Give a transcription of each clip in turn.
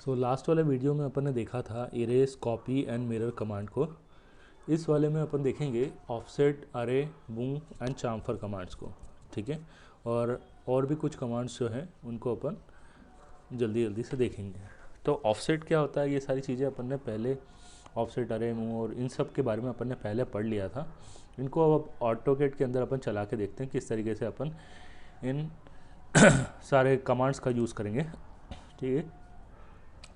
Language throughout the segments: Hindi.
लास्ट वाले वीडियो में अपन ने देखा था erase copy and mirror command को। इस वाले में अपन देखेंगे ऑफसेट, अरे, मूव एंड चाम्फर कमांड्स को। ठीक है, और भी कुछ कमांड्स जो हैं उनको अपन जल्दी जल्दी से देखेंगे। तो ऑफसेट क्या होता है, ये सारी चीज़ें अपन ने पहले ऑफसेट, अरे, मूव और इन सब के बारे में अपन ने पहले पढ़ लिया था। इनको अब ऑटोकेड के अंदर अपन चला के देखते हैं किस तरीके से अपन इन सारे कमांड्स का यूज़ करेंगे। ठीक है,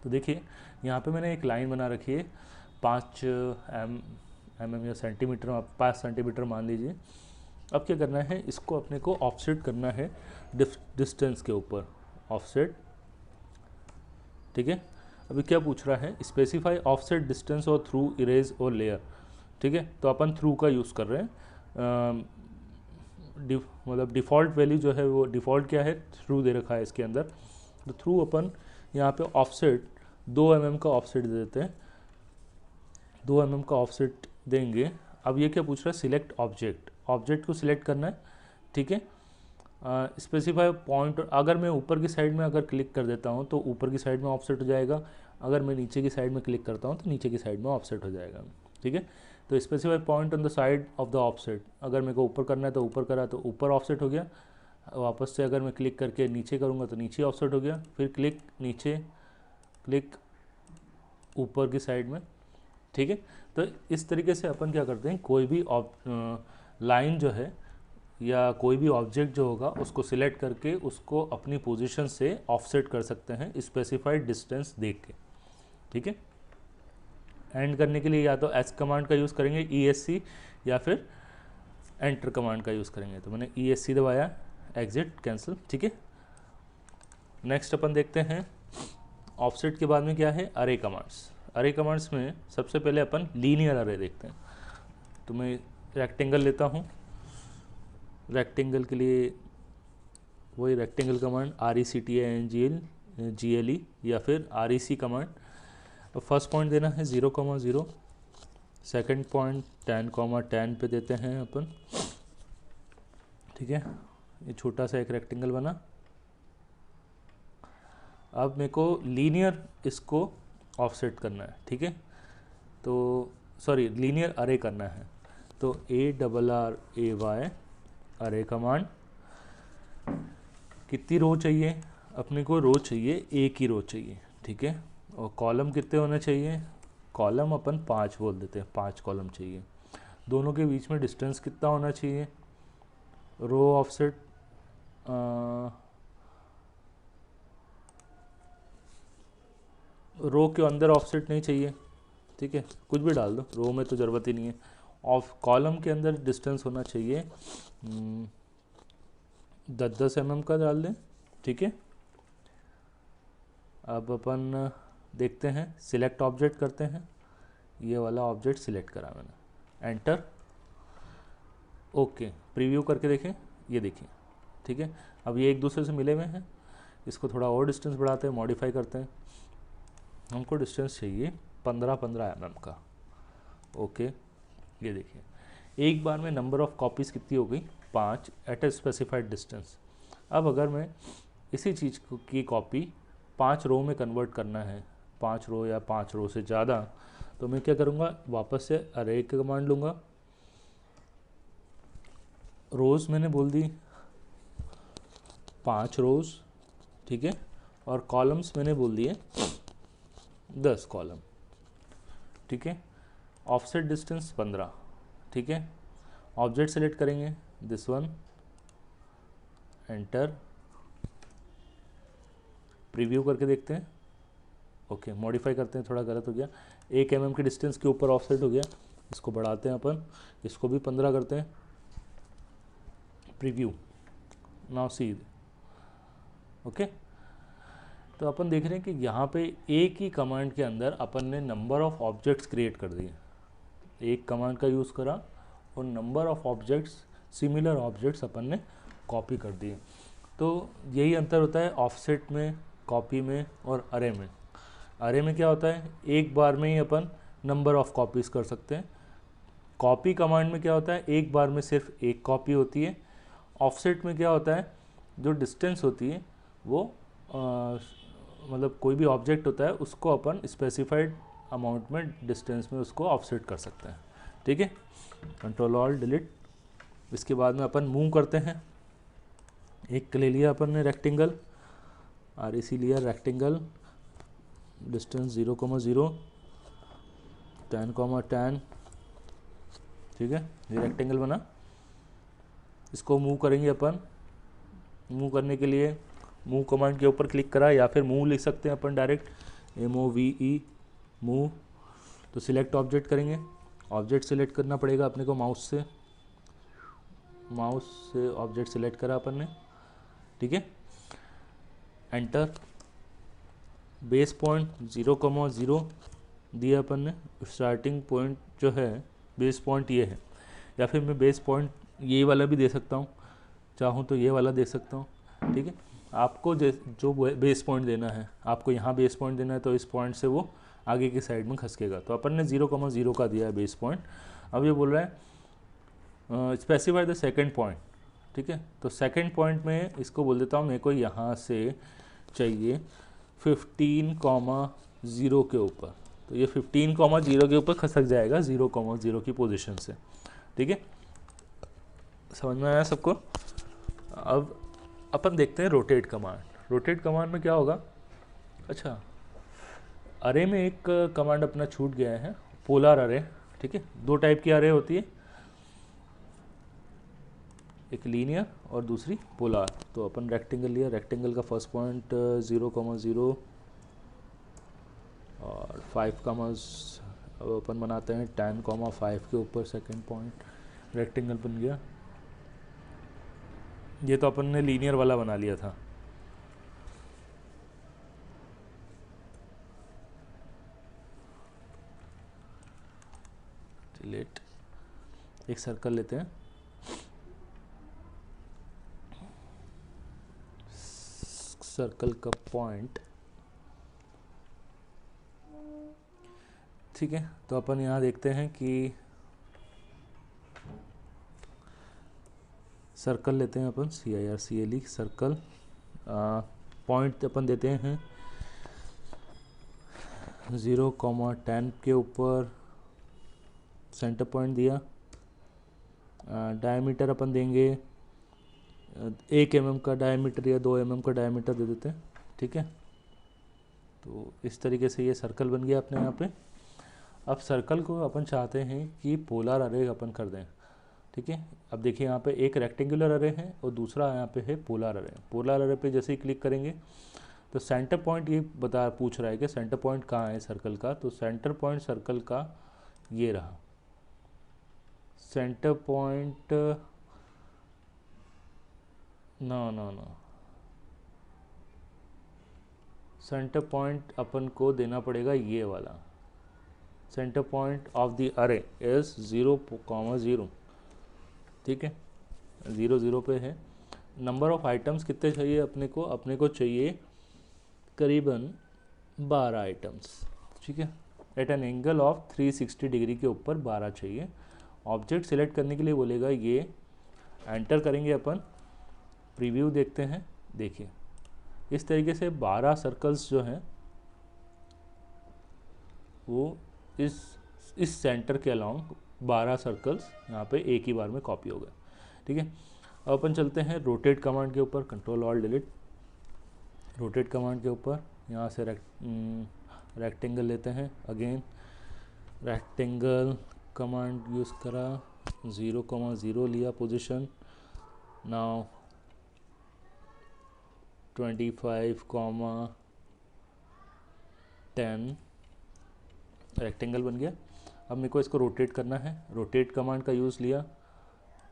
तो देखिए यहाँ पे मैंने एक लाइन बना रखी है 5 एम या सेंटीमीटर, आप 5 सेंटीमीटर मान लीजिए। अब क्या करना है, इसको अपने को ऑफसेट करना है डिस्टेंस के ऊपर, ऑफसेट। ठीक है, अभी क्या पूछ रहा है, स्पेसिफाई ऑफसेट डिस्टेंस और थ्रू, इरेज और लेयर। ठीक है, तो अपन थ्रू का यूज़ कर रहे हैं। मतलब डिफ़ॉल्ट वैल्यू जो है वो डिफ़ॉल्ट क्या है, थ्रू दे रखा है इसके अंदर। तो थ्रू अपन यहाँ पे ऑफसेट 2 mm का ऑफसेट दे देते हैं, 2 mm का ऑफसेट देंगे। अब ये क्या पूछ रहा है, सिलेक्ट ऑब्जेक्ट, ऑब्जेक्ट को सिलेक्ट करना है। ठीक है, स्पेसिफाई पॉइंट, अगर मैं ऊपर की साइड में अगर क्लिक कर देता हूँ तो ऊपर की साइड में ऑफसेट हो जाएगा, अगर मैं नीचे की साइड में क्लिक करता हूँ तो नीचे की साइड में ऑफसेट हो जाएगा। ठीक है, तो specify point on the side of the offset, अगर मेरे को ऊपर करना है तो ऊपर करा तो ऊपर ऑफसेट हो गया, वापस से अगर मैं क्लिक करके नीचे करूँगा तो नीचे ऑफसेट हो गया, फिर क्लिक नीचे, क्लिक ऊपर की साइड में। ठीक है, तो इस तरीके से अपन क्या करते हैं, कोई भी लाइन जो है या कोई भी ऑब्जेक्ट जो होगा उसको सिलेक्ट करके उसको अपनी पोजीशन से ऑफसेट कर सकते हैं स्पेसिफाइड डिस्टेंस देख के। ठीक है, एंड करने के लिए या तो एस कमांड का यूज़ करेंगे, ESC, या फिर एंटर कमांड का यूज़ करेंगे। तो मैंने ESC दबाया, एग्जिट, कैंसिल। ठीक है, नेक्स्ट अपन देखते हैं ऑफसेट के बाद में क्या है, अरे कमांड्स। अरे कमांड्स में सबसे पहले अपन लीनियर अरे देखते हैं। तो मैं रेक्टेंगल लेता हूँ, रेक्टेंगल के लिए वही रेक्टेंगल कमांड RECTANGLE या फिर REC कमांड। तो फर्स्ट पॉइंट देना है 0,0, सेकंड पॉइंट 10,10 पे देते हैं अपन। ठीक है, ये छोटा सा एक रेक्टेंगल बना। अब मेरे को लीनियर इसको ऑफसेट करना है। ठीक है, तो सॉरी लीनियर अरे करना है, तो ARRAY अरे कमांड। कितनी रो चाहिए अपने को, रो चाहिए, एक ही रो चाहिए। ठीक है, और कॉलम कितने होने चाहिए, कॉलम अपन 5 बोल देते हैं, 5 कॉलम चाहिए। दोनों के बीच में डिस्टेंस कितना होना चाहिए, रो ऑफसेट रो के अंदर ऑफसेट नहीं चाहिए। ठीक है, कुछ भी डाल दो, रो में तो ज़रूरत ही नहीं है। ऑफ कॉलम के अंदर डिस्टेंस होना चाहिए 10-10 mm का डाल दें। ठीक है, अब अपन देखते हैं, सिलेक्ट ऑब्जेक्ट करते हैं। ये वाला ऑब्जेक्ट सिलेक्ट करा मैंने, एंटर, ओके। प्रीव्यू करके देखें, ये देखिए। ठीक है, अब ये एक दूसरे से मिले हुए हैं, इसको थोड़ा और डिस्टेंस बढ़ाते हैं, मॉडिफाई करते हैं। हमको डिस्टेंस चाहिए 15-15 mm का। ओके, ये देखिए एक बार में नंबर ऑफ़ कॉपीज़ कितनी हो गई, 5 एट ए स्पेसिफाइड डिस्टेंस। अब अगर मैं इसी चीज़ की कॉपी 5 रो में कन्वर्ट करना है, 5 रो या 5 रो से ज़्यादा, तो मैं क्या करूँगा, वापस से अरे की कमांड लूँगा। रोज़ मैंने बोल दी 5 रोज़। ठीक है, और कॉलम्स मैंने बोल दिए 10 कॉलम। ठीक है, ऑफसेट डिस्टेंस 15। ठीक है, ऑब्जेक्ट सेलेक्ट करेंगे दिस वन, एंटर, प्रीव्यू करके देखते हैं। ओके, मॉडिफाई करते हैं, थोड़ा गलत हो गया, 1 mm की डिस्टेंस के ऊपर ऑफसेट हो गया, इसको बढ़ाते हैं अपन, इसको भी 15 करते हैं। Preview, now see. ओके, तो अपन देख रहे हैं कि यहाँ पे एक ही कमांड के अंदर अपन ने नंबर ऑफ़ ऑब्जेक्ट्स क्रिएट कर दिए। एक कमांड का यूज़ करा और number of objects, similar objects अपन ने कॉपी कर दिए। तो यही अंतर होता है ऑफसेट में, कॉपी में और अरे में। अरे में क्या होता है, एक बार में ही अपन नंबर ऑफ़ कॉपीज़ कर सकते हैं। कॉपी कमांड में क्या होता है, एक बार में सिर्फ एक कॉपी होती है। ऑफसेट में क्या होता है, जो डिस्टेंस होती है वो मतलब कोई भी ऑब्जेक्ट होता है उसको अपन स्पेसिफाइड अमाउंट में डिस्टेंस में उसको ऑफसेट कर सकते हैं, ठीक है। Control all delete. इसके बाद में अपन मूव करते हैं। एक ले लिया अपन ने रेक्टेंगल, RAC लिया रेक्टेंगल, डिस्टेंस 0,0, 10,10, ठीक है। ये रेक्टेंगल बना। इसको मूव करेंगे अपन। मूव करने के लिए मूव कमांड के ऊपर क्लिक करा, या फिर मूव लिख सकते हैं अपन डायरेक्ट, MOVE मूव। तो सिलेक्ट ऑब्जेक्ट करेंगे, ऑब्जेक्ट सिलेक्ट करना पड़ेगा अपने को माउस से। माउस से ऑब्जेक्ट सिलेक्ट करा अपन ने, ठीक है। एंटर। बेस पॉइंट 0,0 दिया अपन ने। स्टार्टिंग पॉइंट जो है बेस पॉइंट ये है, या फिर मैं बेस पॉइंट ये वाला भी दे सकता हूँ, चाहूँ तो ये वाला दे सकता हूँ, ठीक है। आपको जो बेस पॉइंट देना है, आपको यहाँ बेस पॉइंट देना है तो इस पॉइंट से वो आगे की साइड में खसकेगा। तो अपन ने 0,0 का दिया है बेस पॉइंट। अब ये बोल रहा है स्पेसिफाई द सेकेंड पॉइंट, ठीक है। तो सेकेंड पॉइंट में इसको बोल देता हूँ मेरे को यहाँ से चाहिए 15,0 के ऊपर। तो ये 15,0 के ऊपर खसक जाएगा 0,0 की पोजीशन से, ठीक है। समझ में आया सबको। अब अपन देखते हैं रोटेट कमांड। रोटेट कमांड में क्या होगा, अच्छा अरे में एक कमांड अपना छूट गया है, पोलर अरे, ठीक है। दो टाइप की अरे होती है, एक लीनियर और दूसरी पोलर। तो अपन रेक्टेंगल लिया, रेक्टेंगल का फर्स्ट पॉइंट 0,0 और 5 अब अपन बनाते हैं 10,5 के ऊपर सेकेंड पॉइंट। रेक्टेंगल बन गया। ये तो अपन ने लीनियर वाला बना लिया था। डिलीट। एक सर्कल लेते हैं, सर्कल का पॉइंट, ठीक है। तो अपन यहाँ देखते हैं कि सर्कल लेते हैं अपन, CIRCLE सर्कल। पॉइंट अपन देते हैं 0,10 के ऊपर सेंटर पॉइंट दिया। डायमीटर अपन देंगे 1 mm का डायमीटर या 2 mm का डायमीटर दे देते हैं, ठीक है। तो इस तरीके से ये सर्कल बन गया अपने यहाँ पे। अब सर्कल को अपन चाहते हैं कि पोलर अरे अपन कर दें, ठीक है। अब देखिए यहाँ पे एक रेक्टेंगुलर अरे है और दूसरा यहाँ पे है पोलर अरे। पोलर अरे पे जैसे ही क्लिक करेंगे तो सेंटर पॉइंट ये पूछ रहा है कि सेंटर पॉइंट कहाँ है सर्कल का। तो सेंटर पॉइंट सर्कल का ये रहा। Centre point no centre point अपन को देना पड़ेगा ये वाला। Centre point of the array is 0,0, ठीक है। 0,0 पे है। नंबर ऑफ आइटम्स कितने चाहिए अपने को चाहिए करीबन 12 आइटम्स, ठीक है। At an angle of 360 degree के ऊपर 12 चाहिए। ऑब्जेक्ट सिलेक्ट करने के लिए बोलेगा ये, एंटर करेंगे अपन, प्रीव्यू देखते हैं। देखिए इस तरीके से 12 सर्कल्स जो हैं वो इस सेंटर के अलाउंग 12 सर्कल्स यहाँ पे एक ही बार में कॉपी हो गए, ठीक है। अब अपन चलते हैं रोटेट कमांड के ऊपर, control all delete. Rotate command के ऊपर यहाँ से रेक्टेंगल लेते हैं। अगेन रेक्टेंगल कमांड यूज़ करा, 0,0 लिया पोजीशन। नाउ 25,10 रेक्टेंगल बन गया। अब मेरे को इसको रोटेट करना है। रोटेट कमांड का यूज़ लिया,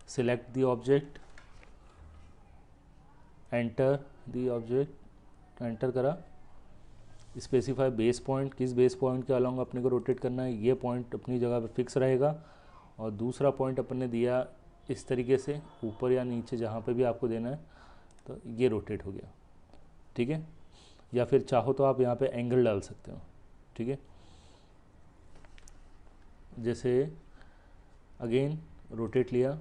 select the object, enter the object, enter करा। स्पेसिफाई बेस पॉइंट, किस बेस पॉइंट के अलाउंग अपने को रोटेट करना है। ये पॉइंट अपनी जगह पे फिक्स रहेगा और दूसरा पॉइंट अपन ने दिया इस तरीके से ऊपर या नीचे जहाँ पे भी आपको देना है। तो ये रोटेट हो गया, ठीक है। या फिर चाहो तो आप यहाँ पे एंगल डाल सकते हो, ठीक है। जैसे अगेन रोटेट लिया,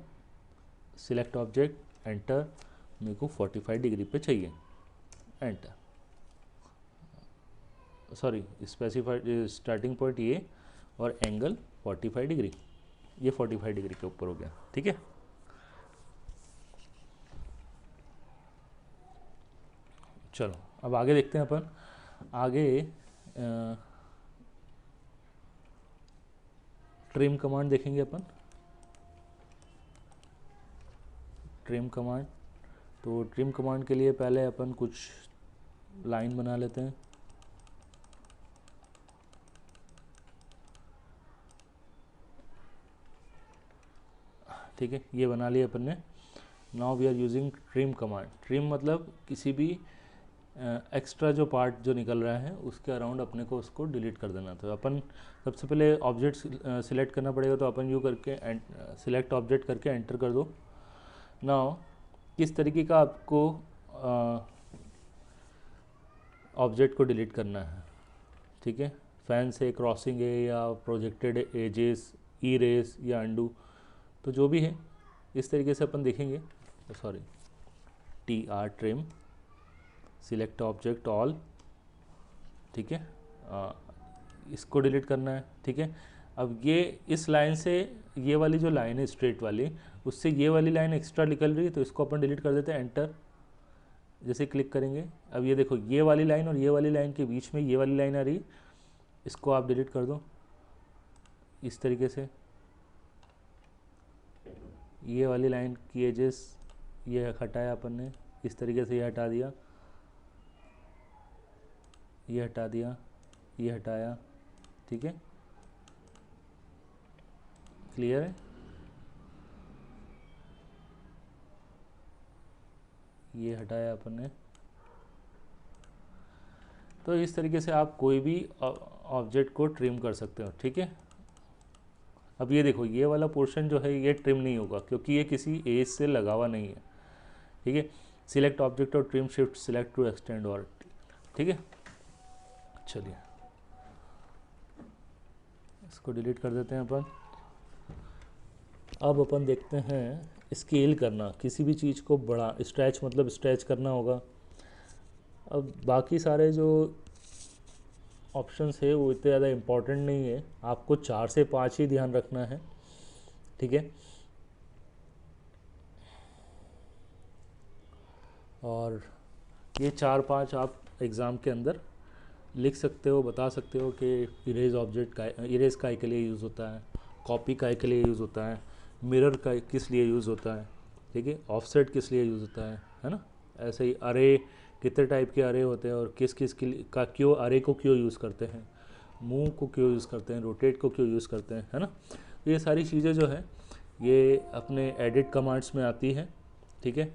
सिलेक्ट ऑब्जेक्ट, एंटर। मेरे को 45 डिग्री पे चाहिए, enter. Sorry specified starting point ये और एंगल 45 डिग्री, ये 45 डिग्री के ऊपर हो गया। ठीक है, चलो अब आगे देखते हैं अपन। आगे ट्रिम कमांड देखेंगे अपन। ट्रिम कमांड, तो ट्रिम कमांड के लिए पहले अपन कुछ लाइन बना लेते हैं। ठीक है, ये बना लिया अपन ने। Now we are using trim command. Trim मतलब किसी भी एक्स्ट्रा जो पार्ट जो निकल रहा है उसके अराउंड अपने को उसको डिलीट कर देना। तो अपन सबसे पहले ऑब्जेक्ट सिलेक्ट करना पड़ेगा, तो अपन यू करके सिलेक्ट ऑब्जेक्ट करके एंटर कर दो। नाउ किस तरीके का आपको ऑब्जेक्ट को डिलीट करना है, ठीक है, फैन से, क्रॉसिंग है, या प्रोजेक्टेड एजेस, इरेज या अंडू, तो जो भी है इस तरीके से अपन देखेंगे। Sorry, trim, select object all, ठीक है, इसको डिलीट करना है। ठीक है, अब ये इस लाइन से ये वाली जो लाइन है स्ट्रेट वाली, उससे ये वाली लाइन एक्स्ट्रा निकल रही है, तो इसको अपन डिलीट कर देते हैं। एंटर जैसे क्लिक करेंगे, अब ये देखो ये वाली लाइन और ये वाली लाइन के बीच में ये वाली लाइन आ रही, इसको आप डिलीट कर दो इस तरीके से। ये वाली लाइन की एजेस ये हटाया अपन ने, इस तरीके से ये हटा दिया, ये हटा दिया, ये हटाया। ठीक है, क्लियर है, ये हटाया अपन ने। तो इस तरीके से आप कोई भी ऑब्जेक्ट को ट्रिम कर सकते हो। ठीक है, अब ये देखो ये वाला पोर्शन जो है ये ट्रिम नहीं होगा क्योंकि ये किसी एज से लगा हुआ नहीं है। ठीक है, सिलेक्ट ऑब्जेक्ट और trim shift select to extend और, ठीक है, चलिए इसको डिलीट कर देते हैं अपन। अब अपन देखते हैं स्केल करना, किसी भी चीज़ को बड़ा स्ट्रेच मतलब स्ट्रेच करना होगा। अब बाकी सारे जो ऑप्शंस है वो इतने ज़्यादा इम्पोर्टेंट नहीं है, आपको 4 से 5 ही ध्यान रखना है। ठीक है, और ये 4-5 आप एग्ज़ाम के अंदर लिख सकते हो, बता सकते हो कि इरेज ऑब्जेक्ट का, इरेज काय के लिए यूज़ होता है, कॉपी काय के लिए यूज़ होता है, मिरर का किस लिए यूज़ होता है, ठीक है, ऑफसेट किस लिए यूज़ होता है ना। ऐसे ही अरे, कितने टाइप के अरे होते हैं और किस किस का क्यों अरे को क्यों यूज़ करते हैं, मूव को क्यों यूज़ करते हैं, रोटेट को क्यों यूज़ करते हैं, है ना। तो ये सारी चीज़ें जो है ये अपने एडिट कमांड्स में आती है। ठीक है,